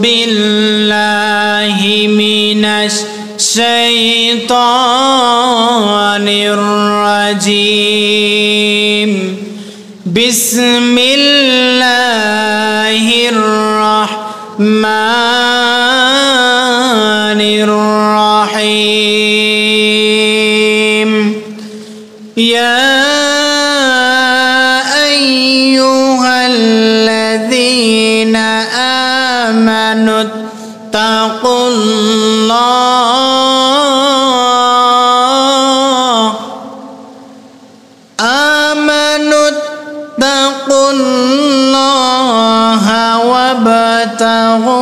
বিল্লাহি মিনাশ শাইতানির রাজিম বিসমিল্লাহির রাহমানির রাহিম ইয়া আইয়ুহাল্লাযীনা আমানু তাকুল্লাহা ওয়াবতাগু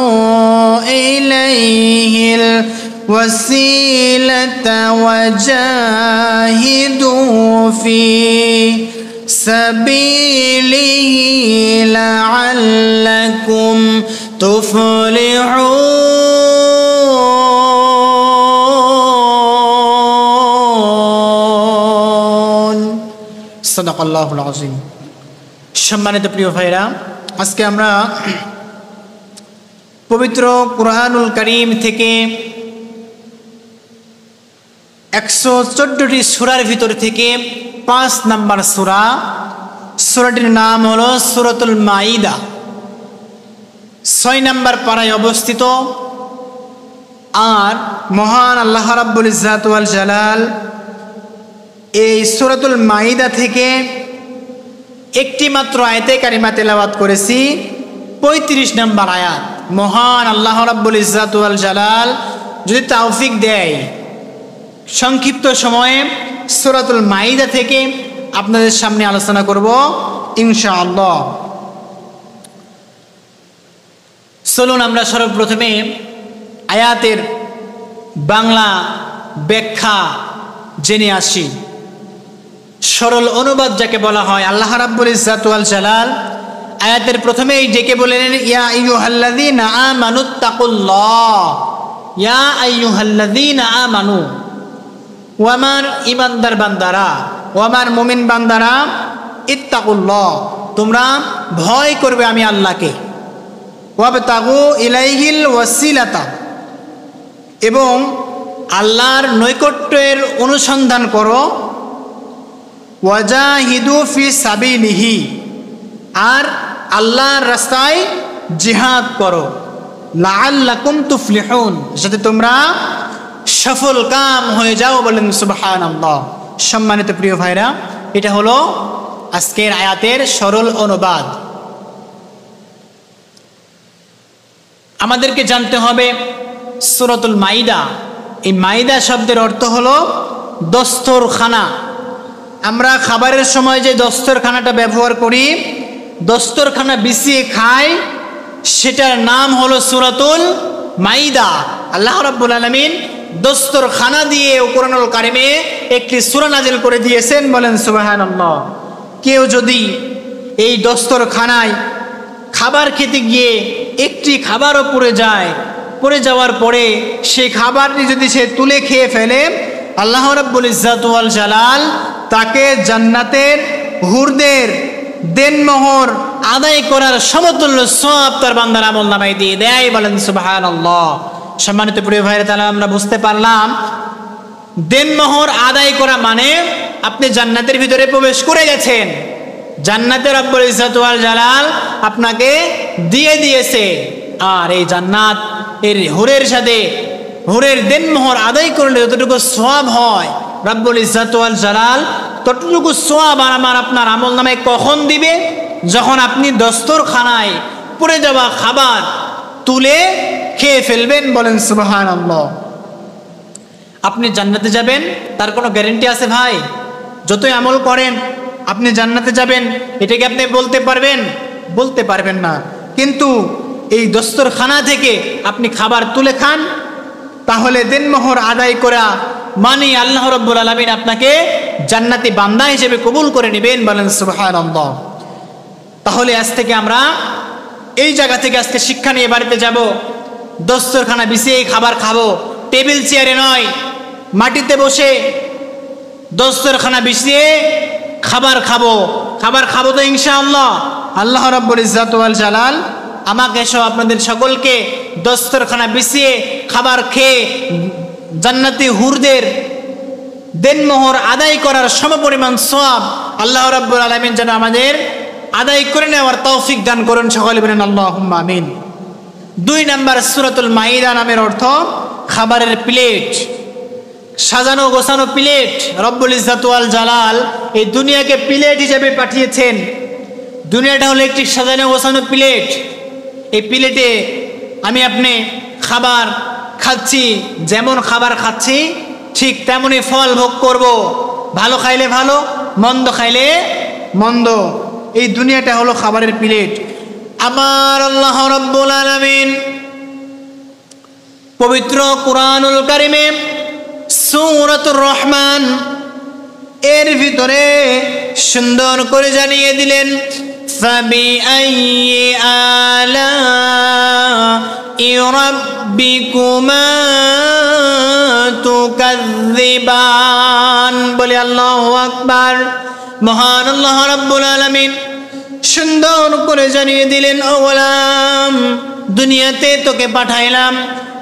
ইলাইহিল ওয়াসিলাতা ওয়াজাহিদু ফি সাবিলিহি লাআল্লাকুম তুফলিহুন। সাদাকাল্লাহুল আযীম। সম্মানিত প্রিয় ভাইরা, আজকে আমরা পবিত্র কুরআনুল কারীম থেকে 114টি সূরার ভিতর থেকে 5 নম্বর সূরাটির নাম হলো সূরাতুল মাইদা। 6 নম্বর পারায় অবস্থিত। আর মহান আল্লাহ রাব্বুল ইজ্জাত ওয়াল জালাল এই সূরাতুল মাইদা থেকে একটি মাত্র আয়াতে কারিমা তেলাওয়াত করেছি, 35 নম্বর আয়াত। মহান আল্লাহ রাব্বুল ইজ্জাত ওয়াল জালাল যদি তৌফিক দেয়, সংক্ষিপ্ত সময়ে সূরাতুল মাইদা থেকে আপনাদের সামনে আলোচনা করব ইনশাআল্লাহ। চলুন আমরা সর্বপ্রথমে আয়াতের বাংলা ব্যাখ্যা জেনে আসি। সরল অনুবাদ যাকে বলা হয়, আল্লাহ রাব্বুল ইজ্জাত ওয়াল জালাল আয়াতের প্রথমেই ডেকে বলেন, ইয়া আইয়ুহাল্লাযীনা আমানুত্তাকুল্লাহ, ইয়া আইয়ুহাল্লাযীনা আমানু, ও আমার ঈমানদার বান্দারা, ও আমার মুমিন বান্দারা, ইত্তাকুল্লাহ, তোমরা ভয় করবে আমি আল্লাহকে, ওয়াবতাগু ইলাইহিল ওয়াসিলাতা, এবং আল্লাহর নৈকট্যের অনুসন্ধান করো, ওয়াজাহিদু ফি সাবিলিহি, আর আল্লাহর রাস্তায় জিহাদ করো, লাআল্লাকুম তুফলিহুন, যাতে তোমরা সফল কাম হয়ে যাও। বলেন সুবহানাল্লাহ। সম্মানিত প্রিয় ভাইরা, এটা হলো আজকের আয়াতের সরল অনুবাদ। আমাদেরকে জানতে হবে সূরাতুল মাইদা, এই মাইদা শব্দের অর্থ হলো দস্তরখানা। আমরা খাবারের সময় যে দস্তরখানাটা ব্যবহার করি, দস্তরখানা বিছিয়ে খাই, সেটার নাম হলো সূরাতুল মাইদা। আল্লাহ রাব্বুল আলামিন দস্তরখানা দিয়ে কুরআনুল কারীমে একটি সূরা নাজিল করে দিয়েছেন। বলেন সুবহানাল্লাহ। কেউ যদি এই দস্তরখানায় খাবার খেতে গিয়ে একটি খাবারও পড়ে যায়, পড়ে যাওয়ার পরে সেই খাবারটি যদি সে তুলে খেয়ে ফেলে, আল্লাহ রাব্বুল ইজ্জাত ওয়াল জালাল তাকে জান্নাতের হুরদের দেনমোহর আদায় করার সমতুল্য সওয়াব তার বান্দার আমলনামায় দিয়ে দেয়। বলেন সুবহানাল্লাহ। সম্মানিত প্রিয় ভাইরা, তাহলে আমরা বুঝতে পারলাম দেনমোহর আদায় করা মানে আপনি জান্নাতের ভিতরে প্রবেশ করে গেছেন, জান্নাতে রব্বুল ইজ্জাত ওয়াল জালাল আপনাকে দিয়ে দিয়েছে। আর এই জান্নাত এর হুরের সাথে হুরের দেনমোহর আদায় করলে যতটুকু সওয়াব হয়, রব্বুল ইজ্জাত ওয়াল জালাল ততটুকু সওয়াব আমার আপনার আমলনামায় কখন দিবে? যখন আপনি দস্তরখানায় পড়ে যাওয়া খাবার তুলে খেয়ে ফেলবেন। বলেন সুবহানাল্লাহ। আপনি জান্নাতে যাবেন তার কোনো গ্যারান্টি আছে ভাই? যতই আমল করেন আপনি জান্নাতে যাবেন, এটাকে আপনি বলতে পারবেন? বলতে পারবেন না। কিন্তু এই দস্তরখানা থেকে আপনি খাবার তুলে খান, তাহলে দেনমোহর আদায় করা মানে আল্লাহ রাব্বুল আলামিন আপনাকে জান্নাতি বান্দা হিসেবে কবুল করে নেবেন। বলেন সুবহানাল্লাহ। তাহলে আজ থেকে আমরা এই জায়গা থেকে আজকে শিক্ষা নিয়ে বাড়িতে যাব, দস্তরখানা বিছিয়ে খাবার খাবো, টেবিল চেয়ারে নয়, মাটিতে বসে দস্তরখানা বিছিয়ে খাবার খাবো। খাবার খাবো তো ইনশাআল্লাহ। আল্লাহ রাব্বুল ইজ্জাত ওয়াল জালাল আমাকে সহ আপনাদের সকলকে দস্তরখানা বিছিয়ে খাবার খেয়ে জান্নাতি হুরদের দেনমোহর আদায় করার সমপরিমাণ সওয়াব আল্লাহ রাব্বুল আলামিন যেন আমাদের আদায় করে নেওয়ার তৌফিক দান করুন। সকলে বলেন আল্লাহুম্মা আমিন। 2 নম্বর সূরাতুল মাইদা নামের অর্থ খাবারের প্লেট, সাজানো গোছানো প্লেট। রব্বুল ইজ্জাত ওয়াল জালাল এই দুনিয়াকে প্লেট হিসেবে পাঠিয়েছেন। দুনিয়াটা হলো একটি সাজানো গোছানো প্লেট। এই প্লেটে আমি আপনি খাবার খাচ্ছি, যেমন খাবার খাচ্ছি ঠিক তেমনই ফল ভোগ করব। ভালো খাইলে ভালো, মন্দ খাইলে মন্দ। এই দুনিয়াটা হলো খাবারের প্লেট। আমার আল্লাহ রাব্বুল আলামিন পবিত্র কুরআনুল কারীমে সূরাতুর রহমান এর ভিতরে সুন্দর করে জানিয়ে দিলেন, ফাবিআইয়ি আলা'i রাব্বিকুমা তুকাযযিবান। বলে আল্লাহু আকবার। মহান আল্লাহ রাব্বুল আলামিন সুন্দর করে জানিয়ে দিলেন, ও গোলাম, দুনিয়াতে তোকে পাঠাইলাম,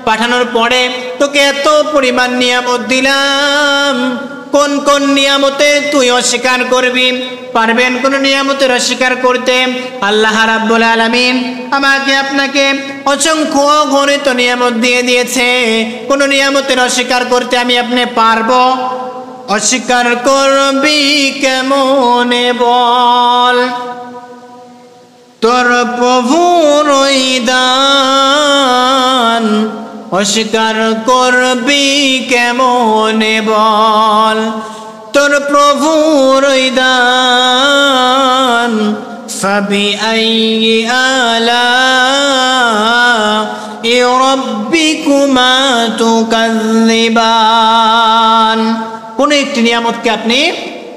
পাঠানোর পরে তোকে এত পরিমাণ নিয়ামত দিলাম, কোন কোন নিয়ামতে তুই অস্বীকার করবি? পারবেন কোন নিয়ামতের অস্বীকার করতে? আল্লাহ রাব্বুল আলামিন আমাকে আপনাকে অসংখ্য অগণিত নিয়ামত দিয়ে দিয়েছে, কোন নিয়ামতের অস্বীকার করতে আমি আপনি পারবো? অস্বীকার করবি কেমনে বল? তোর প্রভুর দান অস্বীকার করবি কেমনে বল? তোর প্রভুর দান ফাবিআইয়ি আলা'i রাব্বিকুমা তুকাযযিবান। কোন একটি নিয়ামতকে আপনি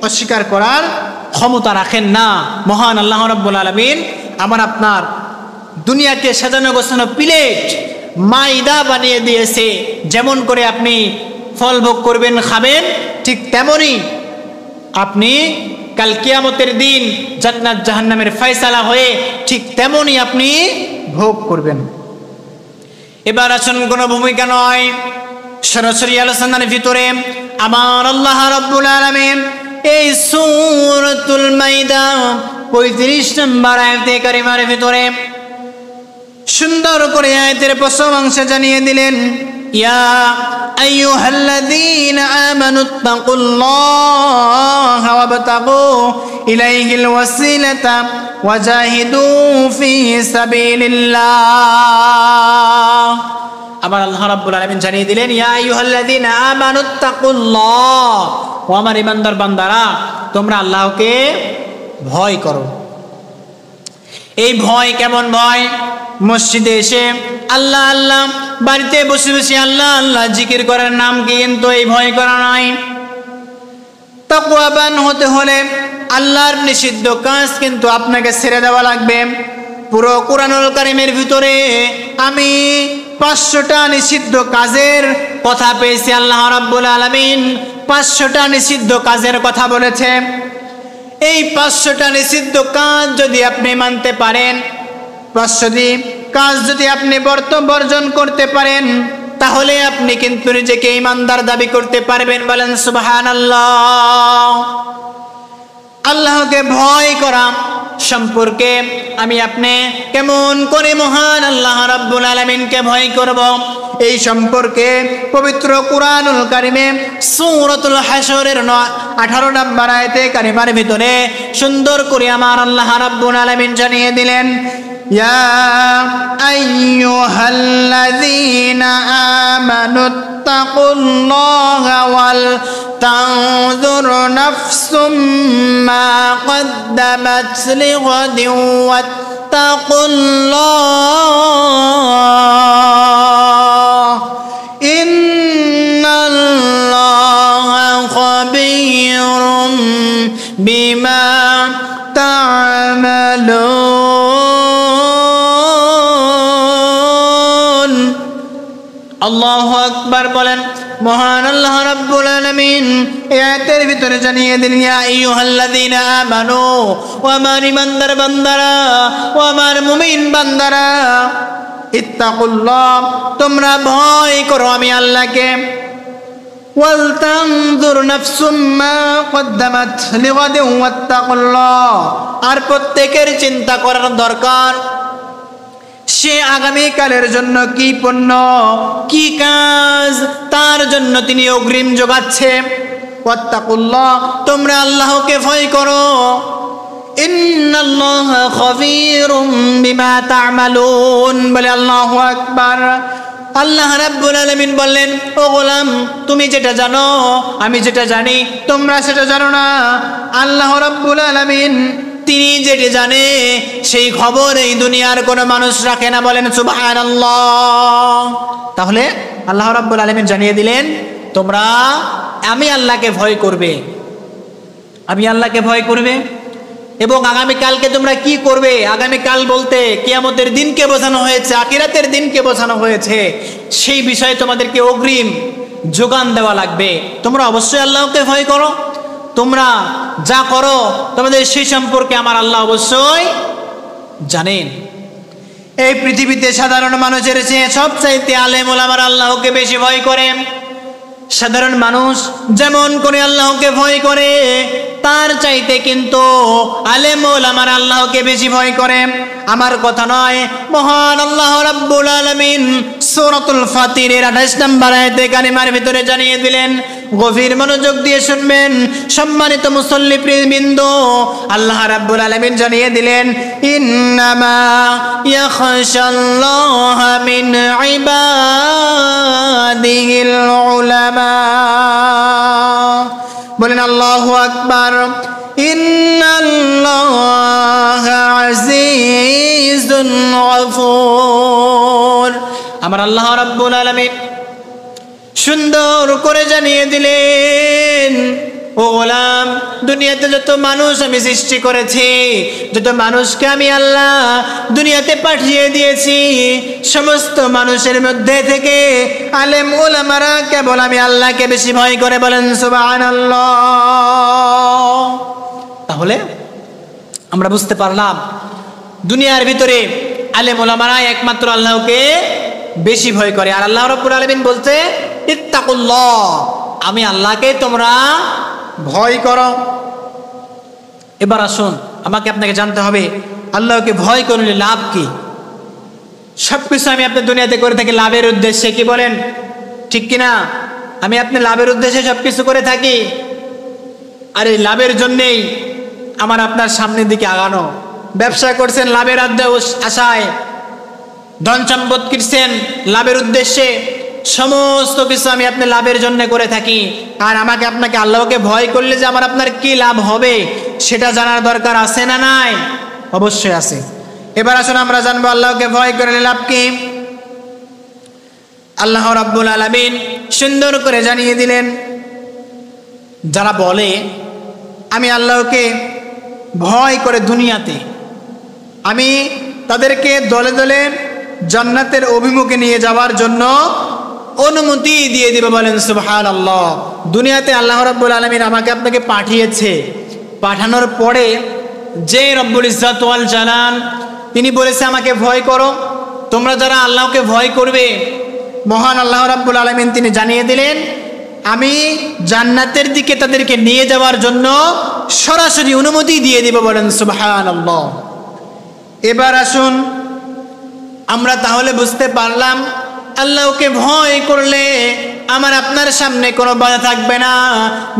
অস্বীকার করার ক্ষমতা রাখেন না। মহান আল্লাহ রাব্বুল আলামিন আমার আপনার দুনিয়াকে সাজানো গোছানো প্লেট মাইদা বানিয়ে দিয়েছে। যেমন করে আপনি ফল ভোগ করবেন, খাবেন, ঠিক তেমনি আপনি কাল কিয়ামতের দিন জান্নাত জাহান্নামের ফয়সালা হয়ে ঠিক তেমনি আপনি ভোগ করবেন। এবার আসুন, কোনো ভূমিকা নয়, সরাসরি আলোচনার ভিতরে আমার আল্লাহ রাব্বুল আলামিন এই সূরাতুল মাইদা 35 নম্বর আয়াতে কারিমার ভিতরে সুন্দর করে আয়াতের প্রথম অংশে জানিয়ে দিলেন, ইয়া আইয়ুহাল্লাযীনা আমানুত্তাকুল্লাহা ওয়াবতাগু ইলাইহিল ওয়াসিলাতা ওয়াজাহিদু ফী সাবিলিল্লাহ। আবার আল্লাহ রাব্বুল আলামিন জানিয়ে দিলেন, ইয়া আইয়ুহাল্লাযীনা আমানুত্তাকুল্লাহ, ও আমার ইমানদার বান্দারা, তোমরা আল্লাহকে ভয় করো। এই ভয় কেমন ভয়? মসজিদে এসে আল্লাহ আল্লাহ, বাড়িতে বসে বসে আল্লাহ আল্লাহ জিকির করার নাম কিন্তু এই ভয় করা নয়। তাকওয়াবান হতে হলে আল্লাহর নিষিদ্ধ কাজ কিন্তু আপনাকে ছেড়ে দেওয়া লাগবে। পুরো কুরআনুল কারীমের ভিতরে আমি 500টা নিষিদ্ধ কাজের কথা পেয়েছি। আল্লাহ রাব্বুল আলামিন 500টা নিষিদ্ধ কাজের কথা বলেছে। এই 500টা নিষিদ্ধ কাজ যদি আপনি মানতে পারেন, 500টি কাজ যদি আপনি বর্জন করতে পারেন, তাহলে আপনি কিন্তু নিজেকে ঈমানদার দাবি করতে পারবেন। বলেন সুবহানাল্লাহ। আল্লাহকে ভয় করা সম্পর্কে আমি আপনি কেমন করে মহান আল্লাহ রাব্বুল আলামিনকে ভয় করব, এই সম্পর্কে পবিত্র কুরআনুল কারীমে সূরাতুল হাশরের 18 নম্বর আয়াতে কারিমার ভিতরে সুন্দর করে আমার আল্লাহ রাব্বুল আলামিন জানিয়ে দিলেন, ইয়া আইয়ুহাল্লাযীনা আমানুত্তাকুল্লাহা ওয়াল তানজুর নাফসুম মা কদ্দামাত লিগাদিন ওয়াত্তাকুল্লাহ ইন্নাল্লাহা খাবীরুম বিমা তা'মালুন। আল্লাহু আকবার বলেন। মহান আল্লাহ রাব্বুল আলামিন এই আয়াতের ভিতরে জানিয়ে দিলেন, ইয়া আইয়ুহাল্লাযীনা আমানু, ও আমার ঈমানদার বান্দারা, ও আমার মুমিন বান্দারা, ইত্তাকুল্লাহ, তোমরা ভয় করো আমি আল্লাহকে। ওয়ালতানজুর নাফসুম মা কদ্দামাত লিগাদিন ওয়াত্তাকুল্লাহ, আর প্রত্যেকের চিন্তা করার দরকার সে আগামীকালের জন্য কি পণ্য কি কাজ তার জন্য তিনি অগ্রিম যোগাচ্ছে। ওয়াত্তাকুল্লাহ, তোমরা আল্লাহকে ভয় করো। ইন্নাল্লাহা খাবীরুম বিমা তা'মালুন, বলে আল্লাহু আকবার। আল্লাহ রাব্বুল আলামিন বললেন, ও গোলাম, তুমি যেটা জানো আমি যেটা জানি তোমরা সেটা জানো না। আল্লাহ রাব্বুল আলামিন তিনি যেটা জানে সেই খবর এই দুনিয়ার কোনো মানুষ রাখে না, বলেন সুবহানাল্লাহ। তাহলে আল্লাহ রাব্বুল আলামিন জানিয়ে দিলেন, তোমরা আমি আল্লাহকে ভয় করবে, আমি আল্লাহকে ভয় করবে, এবং আগামীকালকে তোমরা কি করবে। আগামীকাল বলতে কিয়ামতের দিনকে বোঝানো হয়েছে, আখিরাতের দিনকে বোঝানো হয়েছে। সেই বিষয়ে তোমাদেরকে অগ্রিম যোগান দেওয়া লাগবে। তোমরা অবশ্যই আল্লাহকে ভয় করো, তোমরা যা করো তোমাদের সেই সম্পর্কে আমার আল্লাহ অবশ্যই জানেন। এই পৃথিবীতে সাধারণ মানুষের চেয়ে সবচাইতে আলেম ওলামার আল্লাহকে বেশি ভয় করে। সাধারণ মানুষ যেমন করে আল্লাহকে ভয় করে তার চাইতে কিন্তু আলেম ওলামার আল্লাহকে বেশি ভয় করে। আমার কথা নয়, মহান আল্লাহ রাব্বুল আলামিন সূরাতুল ফাতিরের 28 নম্বর আয়াতে কারিমার ভিতরে জানিয়ে দিলেন। গভীর মনোযোগ দিয়ে শুনবেন সম্মানিত মুসল্লি বৃন্দ। আল্লাহ রাব্বুল আলামিন জানিয়ে দিলেন, ইন্নামা ইয়াখশাল্লাহা মিন ইবাদিহিল উলামা, বলেন আল্লাহু আকবার। ইন্নাল্লাহা আজিজুন গফুর। আমার আল্লাহ রাব্বুল আলামিন সুন্দর করে জানিয়ে দিলেন, ও গোলাম, দুনিয়াতে যত মানুষ আমি সৃষ্টি করেছি, যত মানুষকে আমি আল্লাহ দুনিয়াতে পাঠিয়ে দিয়েছি, সমস্ত মানুষের মধ্যে থেকে আলেম ওলামারা কেবল আমি আল্লাহকে বেশি ভয় করে, বলেন সুবহানাল্লাহ। তাহলে আমরা বুঝতে পারলাম দুনিয়ার ভিতরে আলেম ওলামারা একমাত্র আল্লাহকে বেশি ভয় করে। আর আল্লাহ রাব্বুল আলামিন বলতে, ইত্তাকুল্লাহ, আমি আল্লাহকে তোমরা ভয় করো। এবার আসুন, আমাকে আপনাকে জানতে হবে আল্লাহকে ভয় করলে লাভ কি। সবকিছু আমি আপনার দুনিয়াতে করে থাকি লাভের উদ্দেশ্যে, কি বলেন, ঠিক কিনা? আমি আপনি লাভের উদ্দেশ্যে সবকিছু করে থাকি, আর এই লাভের জন্যেই আমার আপনার সামনের দিকে আগানো। ব্যবসা করছেন লাভের আশায়, ধন সম্পদ কিনছেন লাভের উদ্দেশ্যে, সমস্ত কিছু আমি আপনি লাভের জন্য করে থাকি। আর আমাকে আপনাকে আল্লাহকে ভয় করলে যে আমার আপনার কি লাভ হবে সেটা জানার দরকার আছে না নাই? অবশ্যই আছে। এবার আসুন আমরা জানবো আল্লাহকে ভয় করলে লাভ কি। আল্লাহ রাব্বুল আলামিন সুন্দর করে জানিয়ে দিলেন, যারা বলে আমি আল্লাহকে ভয় করে দুনিয়াতে, আমি তাদেরকে দলে দলে জান্নাতের অভিমুখে নিয়ে যাওয়ার জন্য অনুমতি দিয়ে দিব, বলেন সুবহানাল্লাহ। দুনিয়াতে আল্লাহ রাব্বুল আলামিন আমাকে আপনাকে পাঠিয়েছে, পাঠানোর পরে যে রব্বুল ইজ্জত ওয়াল জালাল তিনি বলেছে আমাকে ভয় করো। তোমরা যারা আল্লাহকে ভয় করবে, মহান আল্লাহ রাব্বুল আলামিন তিনি জানিয়ে দিলেন আমি জান্নাতের দিকে তাদেরকে নিয়ে যাওয়ার জন্য সরাসরি অনুমতি দিয়ে দিব, বলেন সুবহানাল্লাহ। এবার আসুন আমরা তাহলে বুঝতে পারলাম আল্লাহকে ভয় করলে আমার আপনার সামনে কোনো বাধা থাকবে না,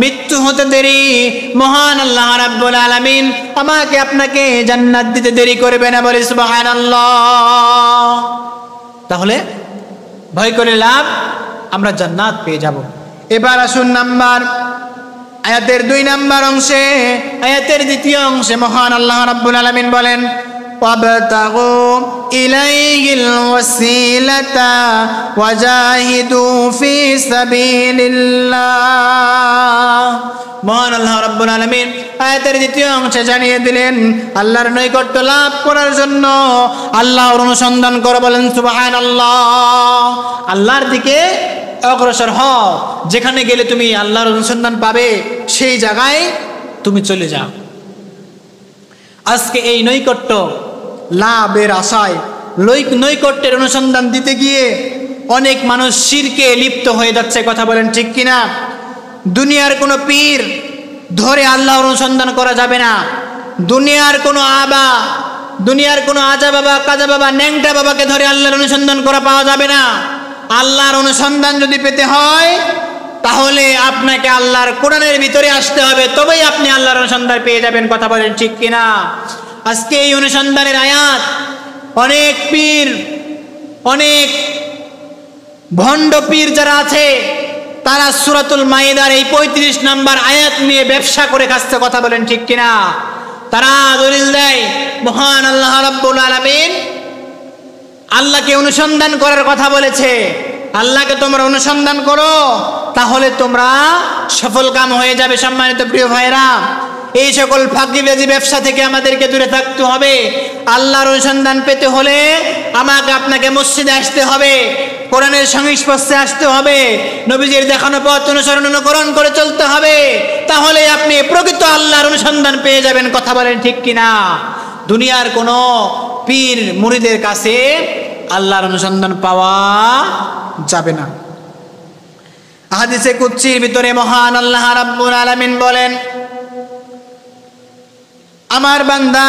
মৃত্যু হতে দেরি মহান আল্লাহ রাব্বুল আলামিন আমাকে আপনাকে জান্নাত দিতে দেরি করবে না, বলে সুবহানাল্লাহ। তাহলে ভয় করে লাভ, আমরা জান্নাত পেয়ে যাব। এবার আসুন আয়াতের 2 নম্বর অংশে, আয়াতের দ্বিতীয় অংশে মহান আল্লাহ রাব্বুল আলামিন বলেন, ওয়াবতাগু ইলাইহিল ওয়াসিলাতা ওয়াজাহিদু ফি সাবিলিল্লাহ। মহান আল্লাহ রাব্বুল আলামিন আয়াতের দ্বিতীয় অংশে জানিয়ে দিলেন আল্লাহর নৈকট্য লাভ করার জন্য আল্লাহর অনুসন্ধান করো, বলেন সুবহানাল্লাহ। আল্লাহর দিকে অগ্রসর হও, যেখানে গেলে তুমি আল্লাহর অনুসন্ধান পাবে সেই জায়গায় তুমি চলে যাও। আজকে এই নৈকট্য লাভের আশায় নৈকট্যের অনুসন্ধান দিতে গিয়ে অনেক মানুষ শিরকে লিপ্ত হয়ে যাচ্ছে, কথা বলেন ঠিক কিনা? দুনিয়ার কোনো পীর ধরে আল্লাহর অনুসন্ধান করা যাবে না। দুনিয়ার কোনো আবা, দুনিয়ার কোনো আজা বাবা, কাজা বাবা, ন্যাংটা বাবাকে ধরে আল্লাহর অনুসন্ধান করা পাওয়া যাবে না। আল্লাহর অনুসন্ধান যদি পেতে হয় তাহলে আপনাকে আল্লাহর কোরআনের ভিতরে আসতে হবে, তবেই আপনি আল্লাহর অনুসন্ধান পেয়ে যাবেন, কথা বলেন ঠিক কিনা? আজকে এই অনুসন্ধানের আয়াত অনেক পীর, অনেক ভণ্ড পীর যারা আছে তারা সূরাতুল মাইদার এই 35 নম্বর আয়াত নিয়ে ব্যবসা করে খাচ্ছে, কথা বলেন ঠিক কিনা? তারা দলিল দেয় মহান আল্লাহ রাব্বুল আলামিন আল্লাহকে অনুসন্ধান করার কথা বলেছে। আল্লাহকে তোমরা অনুসন্ধান করো তাহলে তোমরা সফল কাম হয়ে যাবে। সম্মানিত প্রিয় ভাইরা, এই সকল ফাঁকিবাজি ব্যবসা থেকে আমাদেরকে দূরে থাকতে হবে। আল্লাহর অনুসন্ধান পেতে হলে আমাকে আপনাকে মসজিদে আসতে হবে, কোরআনের সংস্পর্শে আসতে হবে, নবীজির দেখানো পথ অনুকরণ করে চলতে হবে, তাহলে আপনি প্রকৃত আল্লাহর অনুসন্ধান পেয়ে যাবেন, কথা বলেন ঠিক কিনা? দুনিয়ার কোনো পীর মুরিদের কাছে আল্লাহর অনুসন্ধান পাওয়া যাবে না। হাদিসে কুদসির ভিতরে মহান আল্লাহ রাব্বুল আলামিন বলেন, আমার বান্দা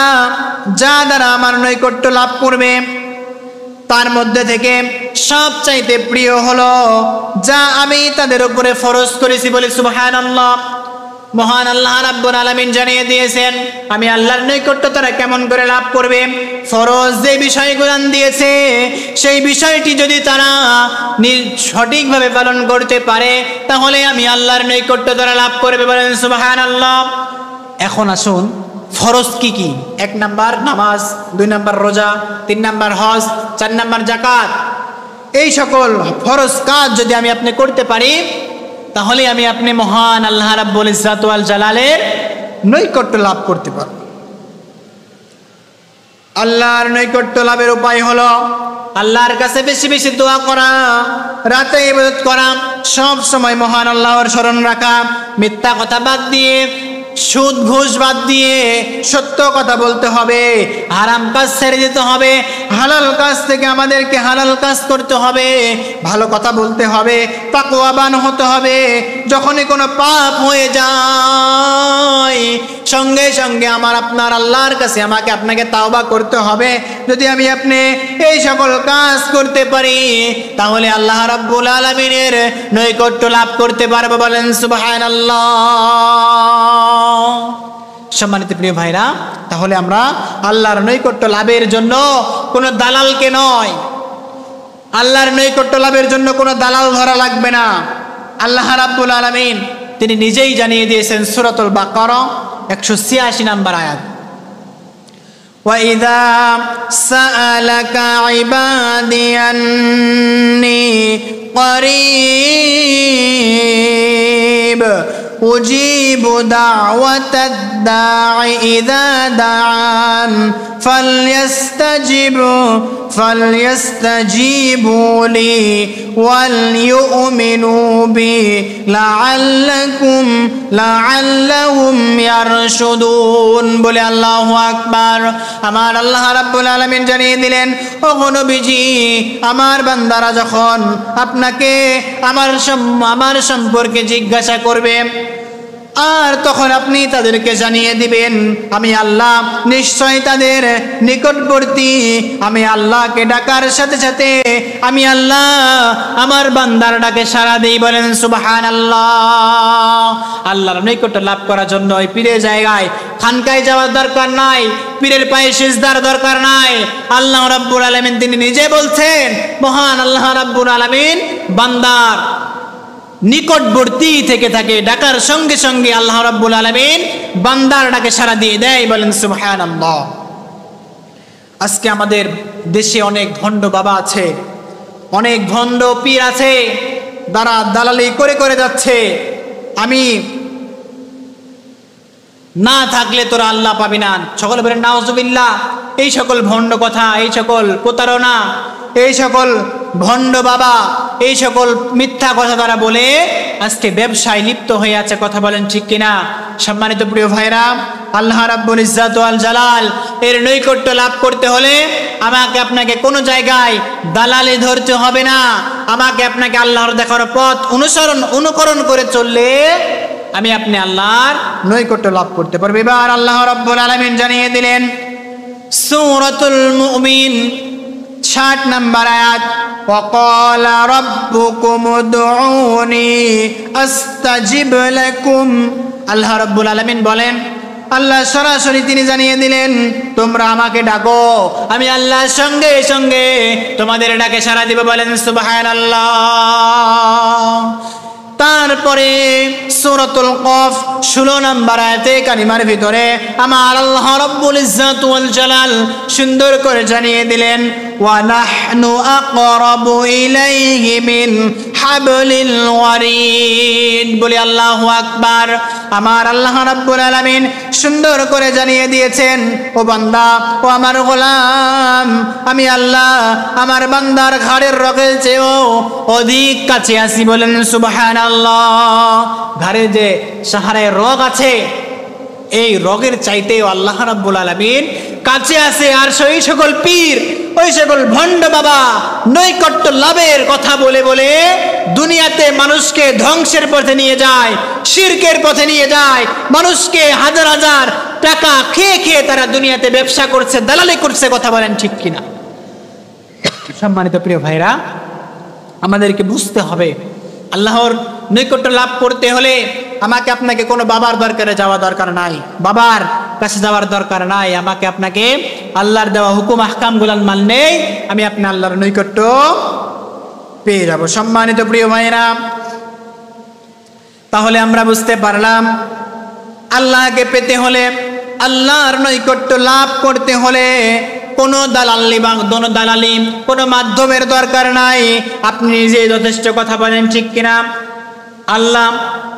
যা দ্বারা আমার নৈকট্য লাভ করবে তার মধ্যে থেকে সবচাইতে প্রিয় হলো যা আমি তাদের উপরে ফরজ করেছি, বলে সুবহানাল্লাহ। মহান আল্লাহ রাব্বুল আলামিন জানিয়ে দিয়েছেন আমি আল্লাহর নৈকট্য তারা কেমন করে লাভ করবে। ফরজ যে বিষয়গুলো দিয়েছে সেই বিষয়টি যদি তারা সঠিকভাবে পালন করতে পারে তাহলে আমি আল্লাহর নৈকট্য তারা লাভ করবে, বলেন সুবহানাল্লাহ। এখন আসুন ফরজ কি কি? 1 নাম্বার নামাজ, 2 নাম্বার রোজা, 3 নাম্বার হজ, 4 নাম্বার যাকাত। এই সকল ফরজ কাজ যদি আমি আপনি করতে পারি তাহলে আমি আপনি মহান আল্লাহ রাব্বুল ইজ্জাত ওয়াল জালালের নৈকট্য লাভ করতে পারব। আল্লাহর নৈকট্য লাভের উপায় হলো আল্লাহর কাছে বেশি বেশি দোয়া করা, রাতে ইবাদত করা, সব সময় মহান আল্লাহর স্মরণ রাখা, মিথ্যা কথা বাদ দিয়ে, সুদ ঘুষ বাদ দিয়ে সত্য কথা বলতে হবে, হারাম কাজ ছেড়ে দিতে হবে, হালাল কাজ থেকে আমাদেরকে হালাল কাজ করতে হবে, ভালো কথা বলতে হবে, তাকওয়াবান হতে হবে। যখনই কোনো পাপ হয়ে যায় সঙ্গে সঙ্গে আমার আপনার আল্লাহর কাছে আমাকে আপনাকে তাওবা করতে হবে। যদি আমি আপনি এই সকল কাজ করতে পারি তাহলে আল্লাহ রাব্বুল আলামিনের নৈকট্য লাভ করতে পারবো, বলেন সুবহানাল্লাহ। সম্মানিত প্রিয় ভাইরা, তাহলে আমরা আল্লাহর নৈকট্য লাভের জন্য কোনো দালালকে নয়, আল্লাহর নৈকট্য লাভের জন্য কোনো দালাল ধরা লাগবে না। আল্লাহ রাব্বুল আলামিন তিনি নিজেই জানিয়ে দিয়েছেন সূরাতুল বাকারা 186 নম্বর আয়াত, وَإِذَا سَأَلَكَ عِبَادِي أَنِّي قَرِيبٌ أُجِيبُ دَعْوَةَ الدَّاعِ إِذَا دَعَانِ فَلْيَسْتَجِيبُوا لِي وَلْيُؤْمِنُوا بِي لَعَلَّهُمْ يَرْشُدُونَ। বলে আল্লাহু আকবার। আমার আল্লাহ রাব্বুল আলামিন জানিয়ে দিলেন, ও নবীজি, আমার বান্দারা যখন আপনাকে আমার সম্পর্কে জিজ্ঞাসা করবে আর তখন আপনি তাদেরকে জানিয়ে দিবেন আমি আল্লাহ নিশ্চয় তাদের নিকটবর্তী। আমি আল্লাহকে ডাকার সাথে সাথে আমি আল্লাহ আমার বান্দার ডাকে সাড়া দিই, বলেন সুবহানাল্লাহ। আল্লাহর নৈকট্য লাভ করার জন্য ওই পীরের জায়গায় খানকায় যাওয়ার দরকার নাই, পীরের পায়ে সিজদার দরকার নাই। আল্লাহ রাব্বুল আলামিন তিনি নিজে বলছেন, মহান আল্লাহ রাব্বুল আলামিন বান্দার নিকটবর্তী থেকে থাকে, ডাকার সঙ্গে সঙ্গে আল্লাহ রাব্বুল আলামিন বান্দার ডাকে সাড়া দিয়ে দেয়, বলেন সুবহানাল্লাহ। আজকে আমাদের দেশে অনেক ভণ্ড বাবা আছে, অনেক ভণ্ড পীর আছে, যারা দালালি করে করে যাচ্ছে। আমি না থাকলে তোরা আল্লাহ পাবি না, সকলে বলেন নাউজুবিল্লাহ। এই সকল ভণ্ড কথা, এই সকল প্রতারণা, এই সকল ভণ্ড বাবা এই সকল মিথ্যা কথা তারা বলে আজকে ব্যবসায় লিপ্ত হয়ে আছে। কথা বলেন ঠিক কিনা? সম্মানিত প্রিয় ভাইরা, আল্লাহ রাব্বুল ইজ্জাত ওয়াল জালাল এর নৈকট্য লাভ করতে হলে আমাকে আপনাকে কোনো জায়গায় দালালি ধরতে হবে না। আমাকে আপনাকে আল্লাহর দেখার পথ অনুকরণ করে চললে আমি আপনি আল্লাহর নৈকট্য লাভ করতে পারবো। এবার আল্লাহ রাব্বুল আলামিন জানিয়ে দিলেন সূরাতুল মুমিন 60 নম্বর আয়াত, ওয়াকালা রাব্বুকুম উদউনি আস্তাজিব লাকুম। আল্লাহ রাব্বুল আলামিন বলেন, আল্লাহ সরাসরি তিনি জানিয়ে দিলেন তোমরা আমাকে ডাকো, আমি আল্লাহর সঙ্গে সঙ্গে তোমাদের ডাকে সাড়া দিব। বলেন সুবহানাল্লাহ। তারপরে সূরাতুল কফ 16 নম্বর আয়াতে কারিমার ভিতরে আমার আল্লাহ রাব্বুল ইজ্জাত ওয়াল জালাল সুন্দর করে জানিয়ে দিলেন ওয়া নাহনু আকরাবু ইলাইহি মিন হাবলিল ওয়ারিদ। বলি আল্লাহু আকবার। আমার আল্লাহ রাব্বুল আলামিন সুন্দর করে জানিয়ে দিয়েছেন, ও বান্দা, ও আমার গোলাম, আমি আল্লাহ আমার বান্দার ঘাড়ের রগের চেয়েও অধিক কাছে আছি। বলেন সুবহানাল্লাহ। ঘাড়ে যে সাহারায় রগ আছে, এই রগের চাইতেও আল্লাহ রাব্বুল আলামিন কাছে আছে। আর সেই সকল পীর, ওই সকল ভণ্ড বাবা নৈকট্য লাভের কথা বলে বলে দুনিয়াতে মানুষকে ধ্বংসের পথে নিয়ে যায়, শিরকের পথে নিয়ে যায়, মানুষকে হাজার হাজার টাকা খেয়ে খেয়ে তারা দুনিয়াতে ব্যবসা করছে, দালালি করছে। কথা বলেন ঠিক কিনা? সম্মানিত প্রিয় ভাইরা, আমাদেরকে বুঝতে হবে আল্লাহর নৈকট্য লাভ করতে হলে আমাকে আপনাকে কোনো বাবার দরকারে যাওয়া দরকার নাই, বাবার কাছে যাওয়ার দরকার নাই। আমাকে আপনাকে আল্লাহর দেওয়া হুকুম আহকামগুলো মানলেই আমি আপনি আল্লাহর নৈকট্য পেয়ে যাব। সম্মানিত প্রিয় ভাইরা, তাহলে আমরা বুঝতে পারলাম আল্লাহকে পেতে হলে, আল্লাহর নৈকট্য লাভ করতে হলে কোনো দালালি কোনো মাধ্যমের দরকার নাই। আপনি নিজে যথেষ্ট। কথা বলেন ঠিক কিনা? আল্লাহ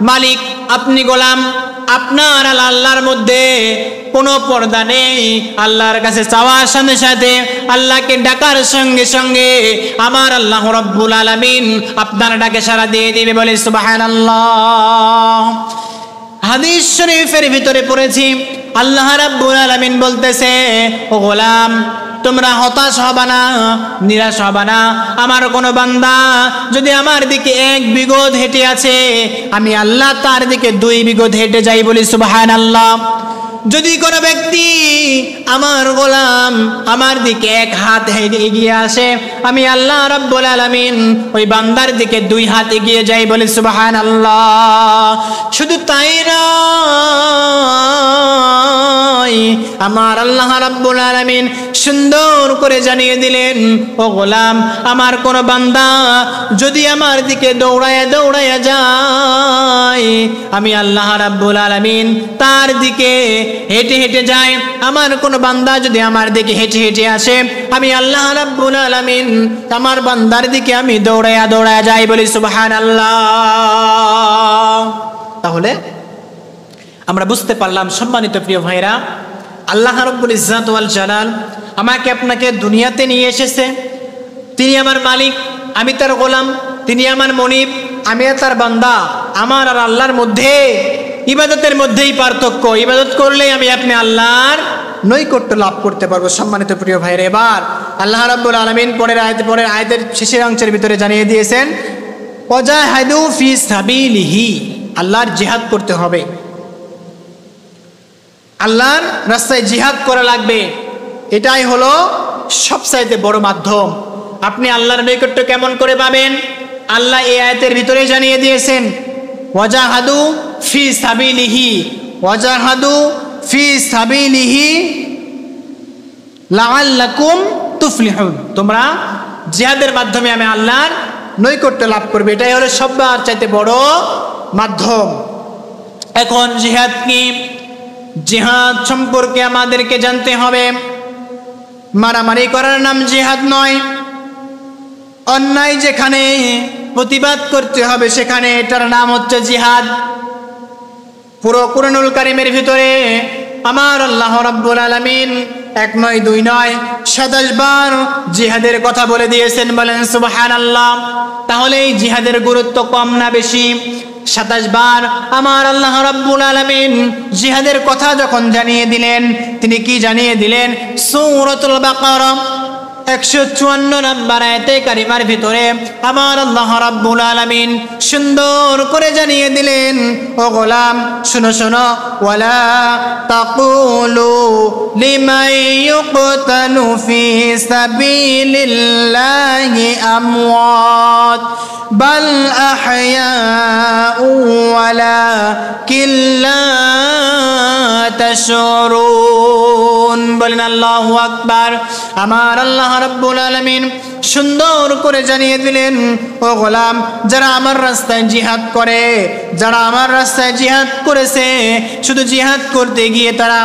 মালিক, আপনি গোলাম, আপনার আল্লাহর মধ্যে কোনো পর্দা নেই। আল্লাহর কাছে চাওয়ার সাথে সাথে, আল্লাহকে ডাকার সঙ্গে সঙ্গে আমার আল্লাহ রাব্বুল আলামিন আপনার ডাকে সাড়া দিয়ে দিবে। বলে সুবহানাল্লাহ। হাদিস শরীফের ভিতরে পড়েছি আল্লাহ রাব্বুল আলামিন বলতেছে, ও গোলাম, তোমরা হতাশ হবা না, নিরাশ হবা না। আমার কোনো বান্দা যদি আমার দিকে 1 বিঘত হেঁটে আছে, আমি আল্লাহ তার দিকে 2 বিঘত হেঁটে যাই। বলি সুবহানাল্লাহ। যদি কোনো ব্যক্তি আমার গোলাম আমার দিকে 1 হাত এগিয়ে আসে, আমি আল্লাহ রাব্বুল আলামিন ওই বান্দার দিকে 2 হাত এগিয়ে যাই। বলি সুবহানাল্লাহ। শুধু তাই না, আমার আল্লাহ রাব্বুল আলামিন সুন্দর করে জানিয়ে দিলেন, ও গোলাম, আমার কোন বান্দা যদি আমার দিকে দৌড়ায়া দৌড়ায়া যায়, আমি আল্লাহ রাব্বুল আলামিন তার দিকে হেঁটে হেঁটে যাই। আমার কোন বান্দা যদি আমার দিকে হেঁটে হেঁটে আসে, আমি আল্লাহ রাব্বুল আলামিন আমার বান্দার দিকে আমি দৌড়ায়া দৌড়ায়া যাই। বলি সুবহানাল্লাহ। তাহলে আমরা বুঝতে পারলাম সম্মানিত প্রিয় ভাইরা, আল্লাহ রাব্বুল ইজ্জাত ওয়াল জালাল আমাকে আপনাকে দুনিয়াতে নিয়ে এসেছে। তিনি আমার মালিক, আমি তার গোলাম। তিনি আমার মনিব, আমি তার বান্দা। আমার আর আল্লাহর মধ্যে ইবাদতের মধ্যেই পার্থক্য। ইবাদত করলেই আমি আপনি আল্লাহর নৈকট্য লাভ করতে পারবো। সম্মানিত প্রিয় ভাইরা, এবার আল্লাহ রাব্বুল আলামিন পরের আয়াতের শেষের অংশের ভিতরে জানিয়ে দিয়েছেন, ওয়াজাহিদু ফি সাবিলিহি, আল্লাহর জিহাদ করতে হবে, আল্লাহর রাস্তায় জিহাদ করা লাগবে। এটাই হলো সবচাইতে বড় মাধ্যম। আপনি আল্লাহর নৈকট্য কেমন করে পাবেন? আল্লাহ এই আয়াতের ভিতরে জানিয়ে দিয়েছেন, ওয়াজাহাদু ফি সাবিলিহি, ওয়াজাহাদু ফি সাবিলিহি লাআল্লাকুম তুফলিহুন। তোমরা জিহাদের মাধ্যমে আমি আল্লাহর নৈকট্য লাভ করবে। এটাই হলো সবার চাইতে বড় মাধ্যম। এখন জিহাদ কি? জিহাদ সম্পর্কে আমাদেরকে জানতে হবে। মারামারি করার নাম জিহাদ নয়। অন্যায় যেখানে প্রতিবাদ করতে হবে সেখানে এটার নাম হচ্ছে জিহাদ। পুরো কুরআনুল কারীমের ভিতরে আমার আল্লাহ রাব্বুল আলামিন এক নয় দুই নয় 27 বার জিহাদের কথা বলে দিয়েছেন, বলেন সুবহানাল্লাহ। তাহলে এই জিহাদের গুরুত্ব কম না বেশি? 27 বার আমার আল্লাহ রাব্বুল আলামিন জিহাদের কথা যখন জানিয়ে দিলেন, তিনি কি জানিয়ে দিলেন? সূরাতুল বাকারা 154 নম্বর আয়াতে কারিমার ভিতরে আমার আল্লাহ রাব্বুল আলামিন সুন্দর করে জানিয়ে দিলেন, ও গোলাম শুনো শোনো, ওয়ালা তাকুলু লিমান ইউকতালু ফি সাবিলিল্লাহি আমওয়াত বাল আহয়াউ ওয়ালাকিন লা তাশউরুন। বলেন আল্লাহু আকবার। আমার আল্লাহ রাব্বুল আলামিন সুন্দর করে জানিয়ে দিলেন, ও গোলাম যারা আমার রাস্তায় জিহাদ করে, যারা আমার রাস্তায় জিহাদ করেছে, শুধু জিহাদ করতে গিয়ে তারা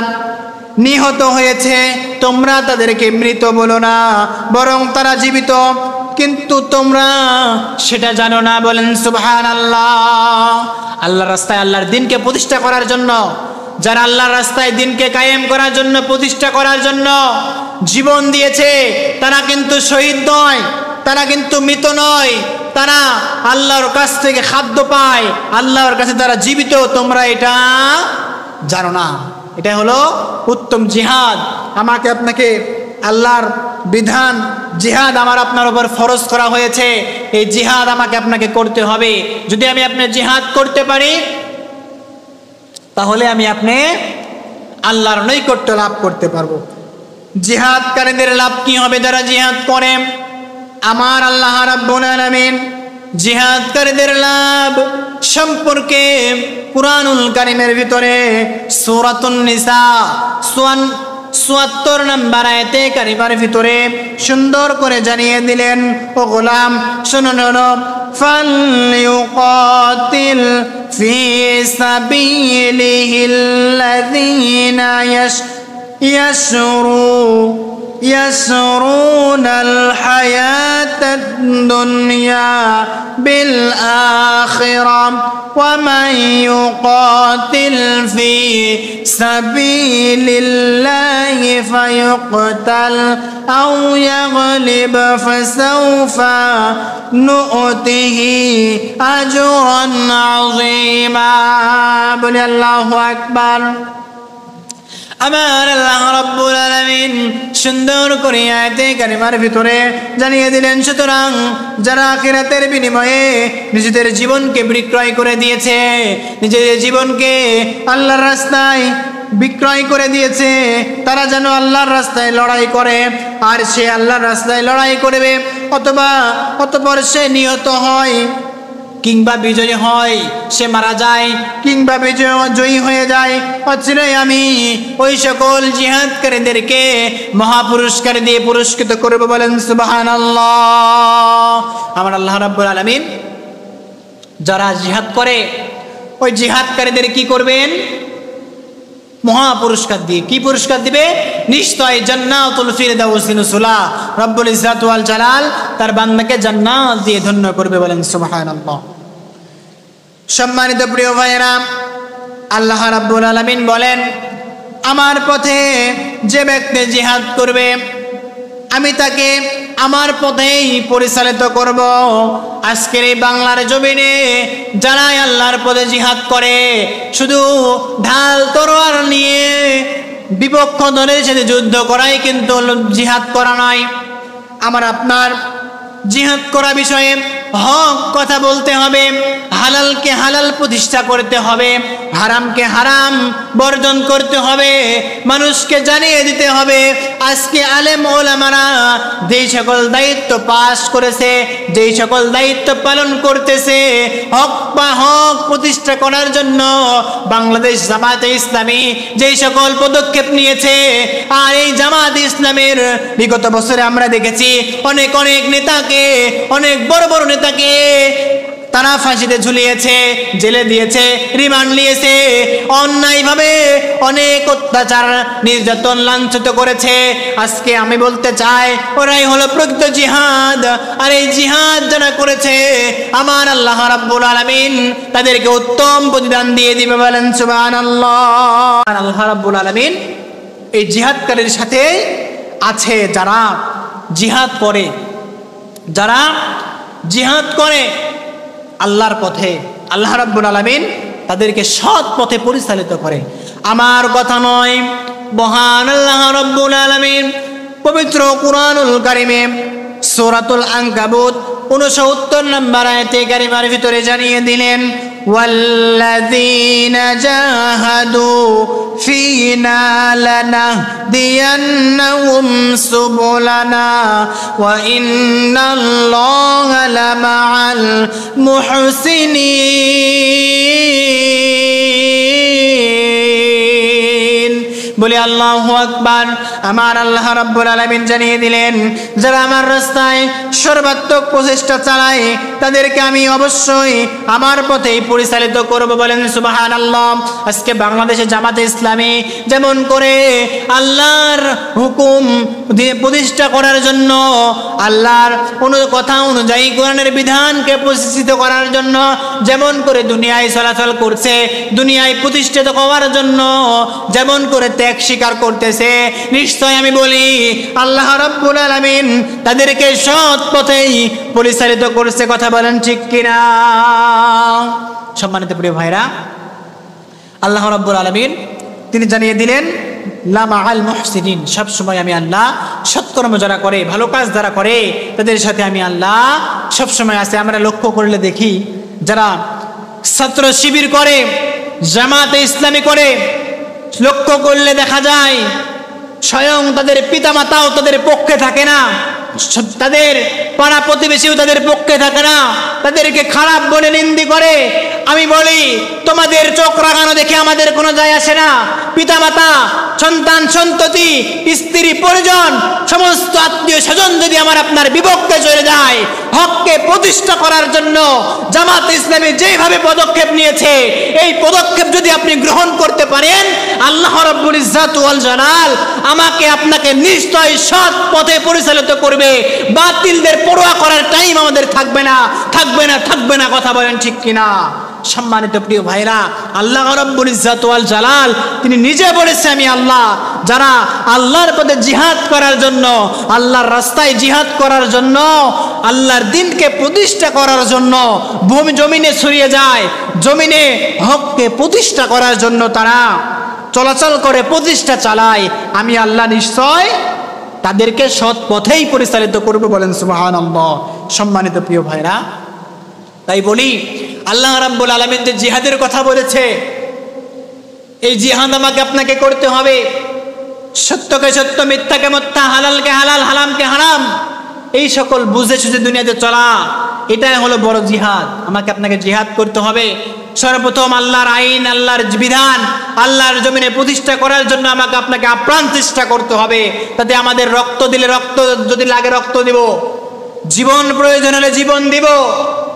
নিহত হয়েছে, তোমরা তাদেরকে মৃত বলো না, বরং তারা জীবিত, কিন্তু তোমরা সেটা জানো না। বলেন সুবহানাল্লাহ। আল্লাহর রাস্তায় আল্লাহর দ্বীনকে প্রতিষ্ঠা করার জন্য, যারা আল্লাহর রাস্তায় দ্বীনকে কায়েম করার জন্য, প্রতিষ্ঠা করার জন্য জীবন দিয়েছে, তারা কিন্তু শহীদ নয়, তারা কিন্তু মৃত নয়, তারা আল্লাহর কাছ থেকে খাদ্য পায়, আল্লাহর কাছে তারা জীবিত, তোমরা এটা জানো না। এটা হলো উত্তম জিহাদ। আমাকে আপনাকে আল্লাহর বিধান জিহাদ আমার আপনার উপর ফরজ করা হয়েছে, এই জিহাদ আমাকে আপনাকে করতে হবে। যদি আমি আপনি জিহাদ করতে পারি, তাহলে আমি আপনি আল্লাহর নৈকট্য লাভ করতে পারবো। জিহাদকারীদের লাভ কি হবে? যারা জিহাদ করে, আমার আল্লাহ রাব্বুল আলামিন জিহাদকারীদের লাভ সম্পর্কে কুরআনুল কারীমের ভিতরে সূরাতুন নিসা ৭৪ নম্বর আয়াতে কারিমার ভিতরে সুন্দর করে জানিয়ে দিলেন, ও গোলাম শোনো শোনো, ফালইউকাতিল ফি সাবিলিহিল্লাযীনা يسرون الحياة الدنيا بالآخرة ومن يقاتل في سبيل الله فيقتل أو يغلب فسوف نؤته أجرا عظيما। بل الله أكبر। আমার আল্লাহ রাব্বুল আলামিন সুন্দর করে আয়াতে কারিমার ভিতরে জানিয়ে দিলেন, সুতরাং যারা আখিরাতের বিনিময়ে নিজেদের জীবনকে বিক্রয় করে দিয়েছে, নিজেদের জীবনকে আল্লাহর রাস্তায় বিক্রয় করে দিয়েছে, তারা যেন আল্লাহর রাস্তায় লড়াই করে। আর সে আল্লাহর রাস্তায় লড়াই করবে, অথবা অতঃপর সে নিহত হয়, কিংবা বিজয়ী হয়, সে মারা যায়, কিংবা জয়ী হয়ে যায়, অচিরেই আমি ওই সকল জিহাদকারীদেরকে মহাপুরস্কার দিয়ে পুরস্কৃত করব। বলেন সুবহানাল্লাহ। আমার আল্লাহ রাব্বুল আলামিন যারা জিহাদ করে, ওই জিহাদকারীদের কি করবেন? মহাপুরস্কার দিয়ে। কি পুরস্কার দিবে? নিশ্চয় জান্নাতুল ফিরদাউস নুসুলা। রব্বুল ইজ্জাত ওয়াল জালাল তার বান্দাকে জান্নাত দিয়ে ধন্য করবে। বলেন সুবহানাল্লাহ। সম্মানিত প্রিয় ভাইরা, আল্লাহ রাব্বুল আলামিন বলেন, আমার পথে যে ব্যক্তি জিহাদ করবে, আমি তাকে আমার পথেই পরিচালিত করব। আজকের এই বাংলার জমিনে যারা আল্লাহর পথে জিহাদ করে, শুধু ঢাল তরোয়ার নিয়ে বিপক্ষ দলের সাথে যুদ্ধ করাই কিন্তু জিহাদ করা নয়। আমার আপনার জিহাদ করা বিষয়ে হক কথা বলতে হবে, হালালকে হালাল প্রতিষ্ঠা করতে হবে, হারামকে হারাম বর্জন করতে হবে, মানুষকে জানিয়ে দিতে হবে। আজকে আলেম ওলামারা যেই সকল দায়িত্ব পাশ করেছে, যেই সকল দায়িত্ব পালন করতেছে, হক বা হক প্রতিষ্ঠা করার জন্য বাংলাদেশ জামাতে ইসলামী যেই সকল পদক্ষেপ নিয়েছে, আর এই জামাতে ইসলামের বিগত বছরে আমরা দেখেছি অনেক অনেক নেতাকে, অনেক বড় বড় নেতাকে তারা ফাঁসিতে ঝুলিয়েছে, জেলে দিয়েছে, রিমান্ড নিয়েছে, অন্যায়ভাবে অনেক অত্যাচার, নির্যাতন, লাঞ্ছিত করেছে। আজকে আমি বলতে চাই, ওরাই হলো প্রকৃত জিহাদ। আর এই জিহাদ যারা করেছে, আমার আল্লাহ রাব্বুল আলামিন তাদেরকে উত্তম প্রতিদান দিয়ে দিবে। বলেন সুবহানাল্লাহ। আল্লাহ রাব্বুল আলামিন এই জিহাদকারীর সাথে আছে যারা জিহাদ করে, যারা জিহাদ করে আল্লাহর পথে। আল্লাহ রাব্বুল আলামিন তাদেরকে সৎ পথে পরিচালিত করে। আমার কথা নয়, মহান আল্লাহ রাব্বুল আলামিন পবিত্র কুরআনুল কারীমে সূরাতুল আনকাবুত 69 নম্বর আয়াতে কারিমার ভিতরে জানিয়ে দিলেন, ওয়াল্লাযীনা জাহাদু ফীনা লানাহদিয়ান্নাহুম সুবুলানা ওয়া ইন্নাল্লাহা লামাআল মুহসিনিন। বলি আল্লাহু আকবার। আমার আল্লাহ রাব্বুল আলামিন জানিয়ে দিলেন, যারা আমার রাস্তায় সর্বাত্মক প্রচেষ্টা চালায় তাদেরকে আমি অবশ্যই আমার পথেই পরিচালিত করব। বলেন সুবহানাল্লাহ। আজকে বাংলাদেশে জামাতে ইসলামী যেমন করে আল্লাহর হুকুম প্রতিষ্ঠা করার জন্য, আল্লাহর কথা অনুযায়ী কোরআনের বিধানকে প্রতিষ্ঠিত করার জন্য যেমন করে দুনিয়ায় চলাচল করছে, দুনিয়ায় প্রতিষ্ঠিত হওয়ার জন্য যেমন করে ত্যাগ স্বীকার করতেছে, নিশ্চয় আমি বলি আল্লাহ রাব্বুল আলামিন তাদেরকে সৎ পথেই পরিচালিত করছে। কথা বলেন ঠিক কিনা? সম্মানিত প্রিয় ভাইরা, আল্লাহ রাব্বুল আলামিন তিনি জানিয়ে দিলেন লামাআল মুহসিনিন, সব সময় আমি আল্লাহ সৎকর্ম যারা করে, ভালো কাজ যারা করে তাদের সাথে আমি আল্লাহ সব সময় আছে। আমরা লক্ষ্য করলে দেখি যারা ছাত্র শিবির করে, জামাতে ইসলামী করে, লক্ষ্য করলে দেখা যায় স্বয়ং তাদের পিতামাতাও তাদের পক্ষে থাকে না, তাদের পাড়া প্রতিবেশীও তাদের পক্ষে থাকে না, তাদেরকে খারাপ বলে নিন্দা করে। আমি বলি তোমাদের চোখ রাগানো দেখে আমাদের কোনো যায় আসে না। পিতামাতা, সন্তান সন্ততি, স্ত্রী পরিজন, সমস্ত আত্মীয় স্বজন যদি আমার আপনার বিপক্ষে চলে যায়, হককে প্রতিষ্ঠা করার জন্য জামাত ইসলামী যেভাবে পদক্ষেপ নিয়েছে, এই পদক্ষেপ যদি আপনি গ্রহণ করতে পারেন, আল্লাহ রাব্বুল ইজ্জাত ওয়াল জালাল আমাকে আপনাকে নিশ্চয় সৎ পথে পরিচালিত করবে। বাতিলদের পরোয়া করার টাইম আমাদের থাকবে না, থাকবে না, থাকবে না। কথা বলেন ঠিক কিনা? সম্মানিত প্রিয় ভাইরা, আল্লাহ রাব্বুল ইজ্জাত ওয়াল জালাল তিনি নিজে বলেছে আমি আল্লাহ। যারা আল্লাহর পথে জিহাদ করার জন্য, আল্লাহর রাস্তায় জিহাদ করার জন্য, আল্লাহর দ্বীনকে প্রতিষ্ঠা করার জন্য জমিনে ছড়িয়ে যায়, জমিনে হককে প্রতিষ্ঠা করার জন্য তারা চলাচল করে, প্রতিষ্ঠা চালায়, আমি আল্লাহ নিশ্চয় তাদেরকে সৎ পথেই পরিচালিত করব। বলেন সুবহানাল্লাহ। সম্মানিত প্রিয় ভাইরা, তাই বলি আল্লাহ রাব্বুল আলামিন যে জিহাদের কথা বলেছে, এই জিহাদ আমাকে আপনাকে করতে হবে। সত্যকে সত্য, মিথ্যাকে মিথ্যা, হালালকে হালাল, হারামকে হারাম, এই সকল বুঝে সুঝে দুনিয়াতে চলা, এটাই হলো বড় জিহাদ। আমাকে আপনাকে জিহাদ করতে হবে। সর্বপ্রথম আল্লাহর আইন, আল্লাহর বিধান আল্লাহর জমিনে প্রতিষ্ঠা করার জন্য আমাকে আপনাকে আপ্রাণ চেষ্টা করতে হবে। তাতে আমাদের রক্ত দিলে রক্ত, যদি লাগে রক্ত দিব, জীবন প্রয়োজন হলে জীবন দিব,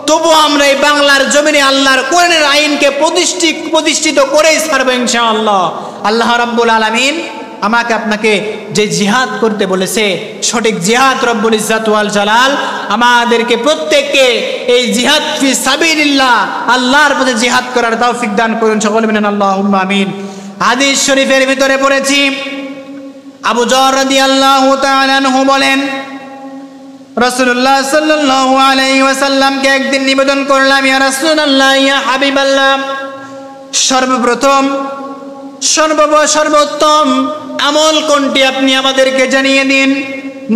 তবু আমরা এই বাংলার জমিনে আল্লাহর কোরআনের আইনকে প্রতিষ্ঠিত করেই ছাড়বো ইনশাআল্লাহ। আল্লাহ রাব্বুল আলামিন আমাকে আপনাকে যে জিহাদ করতে বলেছে, সঠিক জিহাদ রব্বুল ইজ্জাত ওয়াল জালাল আমাদেরকে প্রত্যেককে এই জিহাদ ফি সাবিলিল্লাহ, আল্লাহর পথে জিহাদ করার তৌফিক দান করুন। সকলে বলেন আল্লাহুম্মা আমিন। হাদিস শরীফের ভিতরে পড়েছি, আবু যর রাদিয়াল্লাহু তাআলা আনহু বলেন, রাসূলুল্লাহ সাল্লাল্লাহু আলাইহি ওয়াসাল্লামকে একদিন নিবেদন করলাম, ইয়া রাসূলুল্লাহ, ইয়া হাবিবাল্লাহ, সর্বপ্রথম সর্বোত্তম আমল কোনটি আপনি আমাদেরকে জানিয়ে দিন।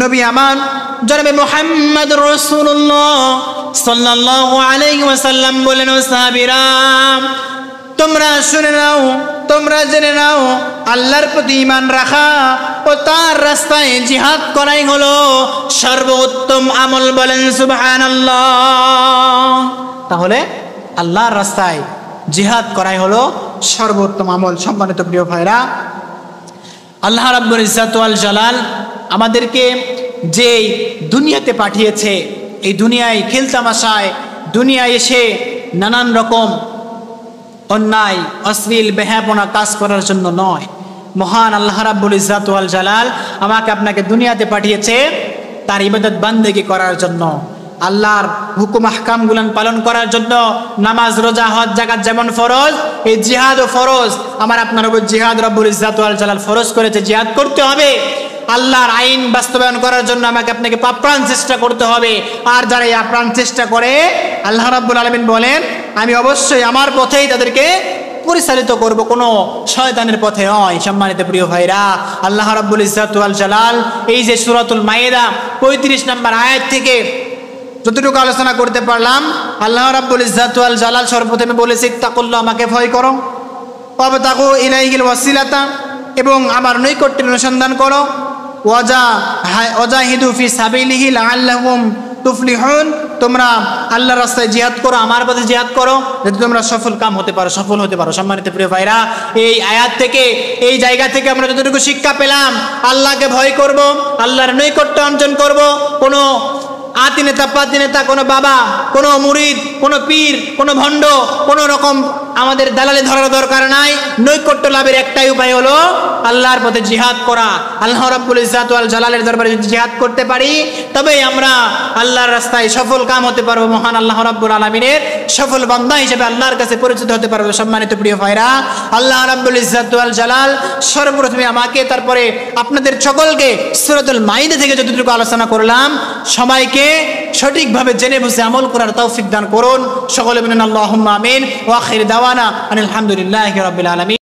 নবী আমার জনাবে মুহাম্মদ রাসূলুল্লাহ সাল্লাল্লাহু আলাইহি ওয়াসাল্লাম বলেন, ও সাহাবীরা, তোমরা শুনে নাও, তোমরা জেনে নাও, আল্লাহর প্রতি ঈমান রাখা ও তার রাস্তায় জিহাদ করাই হলো সর্বোত্তম আমল। বলেন সুবহানাল্লাহ। তাহলে আল্লাহর রাস্তায় জিহাদ করাই হলো সর্বোত্তম আমল। সম্মানিত প্রিয় ভাইরা, আল্লাহ রাব্বুল ইজ্জাত ওয়াল জালাল আমাদেরকে যে দুনিয়াতে পাঠিয়েছে, এই দুনিয়ায় খেলতামাশায়, দুনিয়ায় এসে নানান রকম অন্যায়, অশ্লীল, বেহায়াপনা কাজ করার জন্য নয়। মহান আল্লাহ রাব্বুল ইজ্জাত ওয়াল জালাল আমাকে আপনাকে দুনিয়াতে পাঠিয়েছে তার ইবাদত বান্দেগি করার জন্য, আল্লাহর হুকুম আহকামগুলান পালন করার জন্য নামাজ রোজা হজ যাকাত যেমন ফরজ, এই জিহাদও ফরজ। আমার আপনার উপর জিহাদ রব্বুল ইজ্জাত ওয়াল জালাল ফরজ করেছে, জিহাদ করতে হবে। আল্লাহর আইন বাস্তবায়ন করার জন্য আমাকে আপনাকে প্রাণ চেষ্টা করতে হবে। আর যারা এই আপ্রাণ চেষ্টা করে, আল্লাহ রাব্বুল আলামিন বলেন আমি অবশ্যই আমার পথেই তাদেরকে পরিচালিত করব, কোনো শয়তানের পথে নয়। সম্মানিত প্রিয় ভাইরা, আল্লাহ রাব্বুল ইজ্জাত ওয়াল জালাল এই যে সূরাতুল মাইদা 35 নম্বর আয়াত থেকে যতটুকু আলোচনা করতে পারলাম, আল্লাহ রাব্বুল ইজ্জাত ওয়াল জালাল সর্বপ্রথমে বলেছে ইত্তাকুল্লাহ, আমাকে ভয় করো, ওয়াবতাগু ইলাইহিল ওয়াসিলাতা, এবং আমার নৈকট্যের অনুসন্ধান করো, ওয়াজাহিদু ফি সাবিলিহি লাআল্লাহুম তুফলিহুন, তোমরা আল্লাহর রাস্তায় জিহাদ করো, আমার পথে জিহাদ করো, যাতে তোমরা সফল হতে পারো। সম্মানিত প্রিয় ভাইরা, এই আয়াত থেকে, এই জায়গা থেকে আমরা যতটুকু শিক্ষা পেলাম, আল্লাহকে ভয় করব, আল্লাহর নৈকট্য অর্জন করব। কোনো আতি নেতা পাতি নেতা, কোনো বাবা, কোনো মুরিদ, কোনো পীর, কোনো ভণ্ড, কোনো রকম আমাদের দালালি ধরার দরকার নাই। নৈকট্য লাভের একটাই উপায় হলো আল্লাহর পথে জিহাদ করা। আল্লাহ রাব্বুল ইজ্জাত ওয়াল জালালের দরবারে যদি জিহাদ করতে পারি, তবেই আমরা আল্লাহর রাস্তায় সফল কাম হতে পারবো, মহান আল্লাহ রাব্বুল আলামিনের সফল বান্দা হিসেবে আল্লাহর কাছে পরিচিত হতে পারবো। সম্মানিত প্রিয় ভাইরা, আল্লাহ রাব্বুল ইজ্জাত ওয়াল জালাল সর্বপ্রথমে আমাকে, তারপরে আপনাদের সকলকে সূরাতুল মাইদা থেকে যতটুকু আলোচনা করলাম, সবাইকে সঠিকভাবে জেনে বুঝে আমল করার তৌফিক দান করুন। সকলে বলেন আল্লাহুম্মা আমিন। ওয়া আখির দাওয়ানা আনিল হামদুলিল্লাহি রাব্বিল আলামিন।